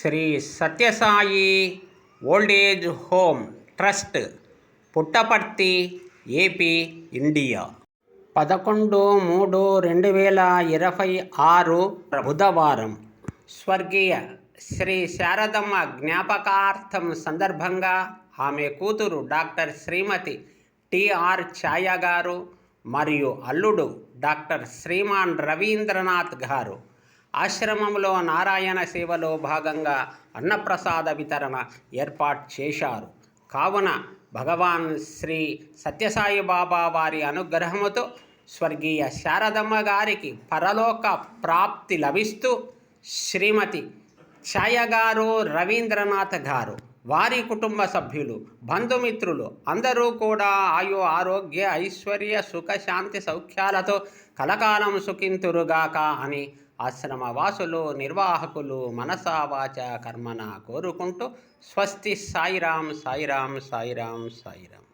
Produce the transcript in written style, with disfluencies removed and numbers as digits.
Shri Sathyasai old age home trust, Puttaparthi, AP, India. 11/3/2026 బుధవారం స్వర్గీయ శ్రీ శారదమ్మ జ్ఞాపకార్థం సందర్భంగా ఆమె కూతురు డాక్టర్ శ్రీమతి టి.ఆర్. ఛాయ గారు మరియు అల్లుడు డాక్టర్ శ్రీమాన్ రవీంద్రనాథ్ గారు ఆశ్రమంలో నారాయణ సేవలో భాగంగా అన్నప్రసాద వితరణ ఏర్పాటు చేశారు. కావున భగవాన్ శ్రీ సత్యసాయి బాబా వారి అనుగ్రహముతో స్వర్గీయ శారదమ్మ గారికి పరలోక ప్రాప్తి లభిస్తూ శ్రీమతి ఛాయ గారు, రవీంద్రనాథ్ గారు, వారి కుటుంబ సభ్యులు, బంధుమిత్రులు అందరూ కూడా ఆయు ఆరోగ్య ఐశ్వర్య సుఖ శాంతి సౌఖ్యాలతో కలకాలం సుఖింతురుగాక అని ఆశ్రమవాసులు, నిర్వాహకులు మనసా వాచ కర్మన కోరుకుంటూ స్వస్తి. సాయిరాం, సాయిరాం, సాయిరాం, సాయిరాం.